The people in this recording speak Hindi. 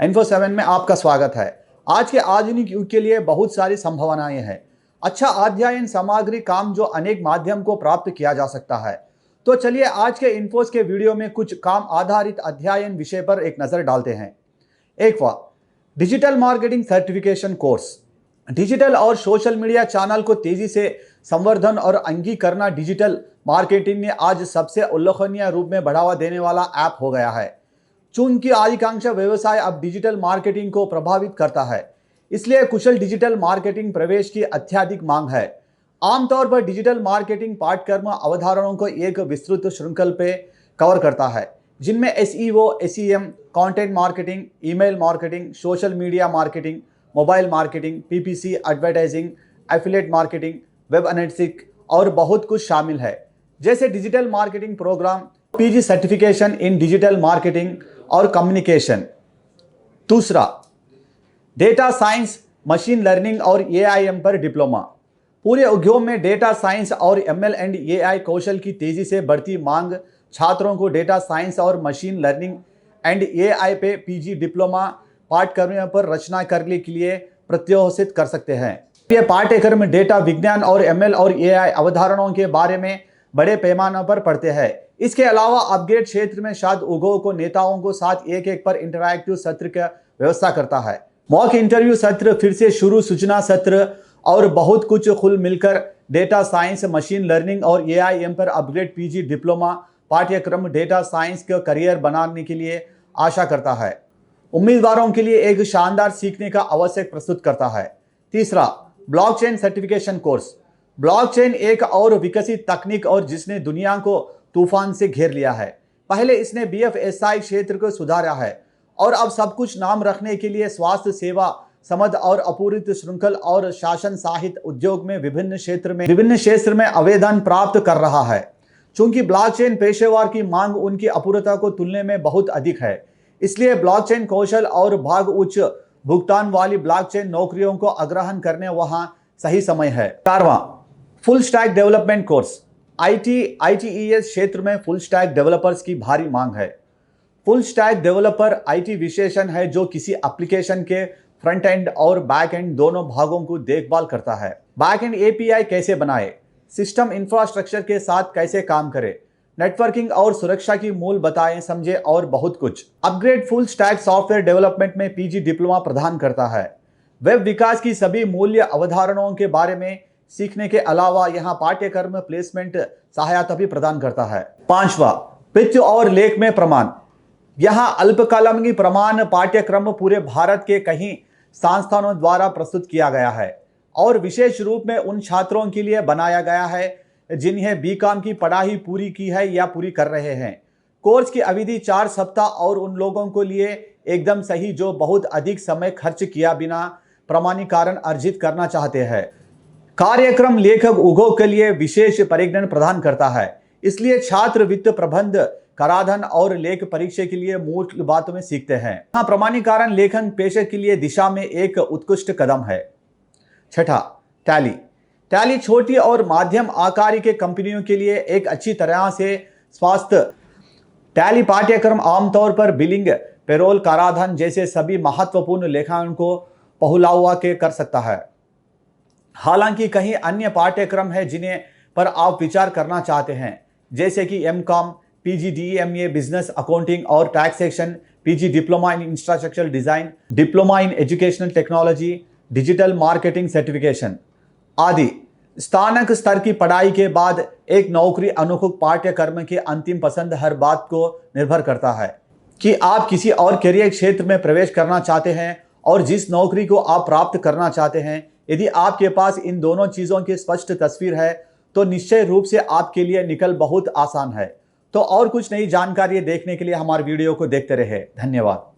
Info7 में आपका स्वागत है। आज के आधुनिक युग के लिए बहुत सारी संभावनाएं हैं। अच्छा अध्ययन सामग्री काम जो अनेक माध्यम को प्राप्त किया जा सकता है। तो चलिए आज के इन्फोस के वीडियो में कुछ काम आधारित अध्ययन विषय पर एक नजर डालते हैं। Digital marketing certification course. Digital और सोशल मीडिया चैनल को तेजी से संवर्धन और अंगीकरण डिजिटल मार्केटिंग ने आज सबसे उल्लेखनीय रूप में बढ़ावा देने वाला ऐप हो गया है। चूंकि अधिकांश व्यवसाय अब डिजिटल मार्केटिंग को प्रभावित करता है, इसलिए कुशल डिजिटल मार्केटिंग प्रवेश की अत्यधिक मांग है। आमतौर पर डिजिटल मार्केटिंग पाठ्यक्रम अवधारणाओं को एक विस्तृत श्रृंखला पे कवर करता है, जिनमें SEO, SEM, content marketing, email marketing, social media marketing, mobile marketing, PPC advertising, affiliate marketing, web analytics और बहुत कुछ शामिल है। जैसे digital marketing program, PG certification in digital marketing और कम्युनिकेशन। दूसरा, डेटा साइंस, मशीन लर्निंग और AIM पर डिप्लोमा। पूरे उद्योग में डेटा साइंस और ML एंड AI कौशल की तेजी से बढ़ती मांग छात्रों को डेटा साइंस और मशीन लर्निंग एंड AI पे PG डिप्लोमा पाठ्यक्रम पर रचना करने के लिए प्रोत्साहित कर सकते हैं। ये पाठ्यक्रम डेटा विज्ञान और ML और AI अवधारणाओं के बारे में बड़े पैमाने पर पढ़ते हैं। इसके अलावा अपग्रेड क्षेत्र में शायद उद्योग को नेताओं को साथ एक पर इंटरैक्टिव सत्र का व्यवस्था करता है। मॉक इंटरव्यू सत्र, फिर से शुरू सूचना सत्र और बहुत कुछ कुल मिलकर डेटा साइंस, मशीन लर्निंग और AIM पर अपग्रेड PG डिप्लोमा पाठ्यक्रम डेटा साइंस का करियर बनाने के लिए आशा करता है। उम्मीदवारों के लिए एक शानदार सीखने का आवश्यक प्रस्तुत करता है। तीसरा, ब्लॉकचेन सर्टिफिकेशन कोर्स। ब्लॉकचेन एक और विकसित तकनीक और जिसने दुनिया को तूफान से घेर लिया है। पहले इसने BFSI क्षेत्र को सुधारा है और अब सब कुछ नाम रखने के लिए स्वास्थ्य सेवा, समझ और अपूर्त श्रृंखल और शासन साहित्य उद्योग में विभिन्न क्षेत्र में आवेदन प्राप्त कर रहा है। चूंकि ब्लॉकचेन पेशेवर की मांग उनकी अपूर्णता को तुलना में बहुत अधिक है, इसलिए ब्लॉकचेन कौशल और भाग उच्च भुगतान वाली ब्लॉकचेन नौकरियों को आग्रहण करने वहां सही समय है। 4वां, full stack development course. ITES क्षेत्र में फुल स्टैक डेवलपर्स की भारी मांग है। फुल स्टैक डेवलपर IT विशेषण है जो किसी एप्लीकेशन के फ्रंट एंड और बैक एंड दोनों भागों को देखभाल करता है। बैक एंड API कैसे बनाए, सिस्टम इंफ्रास्ट्रक्चर के साथ कैसे काम करे, नेटवर्किंग और सुरक्षा की मूल बताएं समझे और बहुत कुछ। Upgrade full stack software development में PG डिप्लोमा प्रदान करता है। वेब विकास की सभी मूल्य अवधारणाओं के बारे में सीखने के अलावा यहां पाठ्यक्रम प्लेसमेंट सहायता भी प्रदान करता है। 5वां, वित्त और लेख में प्रमाण। यहां अल्पकालिक की प्रमाण पाठ्यक्रम पूरे भारत के कई संस्थानों द्वारा प्रस्तुत किया गया है और विशेष रूप में उन छात्रों के लिए बनाया गया है जिन्हें BCom की पढ़ाई पूरी की है या पूरी कर रहे हैं। कोर्स की अवधि 4 सप्ताह और उन लोगों को लिए एकदम सही जो बहुत अधिक समय खर्च किया बिना प्रमाणीकरण अर्जित करना चाहते हैं। कार्यक्रम लेखक उद्योग के लिए विशेष परिज्ञान प्रदान करता है, इसलिए छात्र वित्त प्रबंध, कराधान और लेख परीक्षा के लिए मूल बातों में सीखते हैं। यहाँ प्रमाणीकरण लेखन पेशे के लिए दिशा में एक उत्कृष्ट कदम है। 6ठा, टैली छोटी और माध्यम आकार के कंपनियों के लिए एक अच्छी तरह से स्वास्थ्य। टैली पाठ्यक्रम आमतौर पर बिलिंग, पेरोल, कराधान जैसे सभी महत्वपूर्ण लेखांकन को बहुलावा के कर सकता है। हालांकि कई अन्य पाठ्यक्रम हैं जिन्हें पर आप विचार करना चाहते हैं, जैसे कि MCom, PG DEMA business accounting और taxation, PG diploma in infrastructure design, diploma in educational technology, digital marketing certification आदि। स्नातक स्तर की पढ़ाई के बाद एक नौकरी अनुकूल पाठ्यक्रम की अंतिम पसंद हर बात को निर्भर करता है कि आप किसी और करियर क्षेत्र में प्रवेश करना चाहते हैं और जिस नौकरी को आप प्राप्त करना चाहते हैं। यदि आपके पास इन दोनों चीज़ों की स्पष्ट तस्वीर है तो निश्चय रूप से आपके लिए निकल बहुत आसान है। तो और कुछ नई जानकारी देखने के लिए हमारे वीडियो को देखते रहे। धन्यवाद।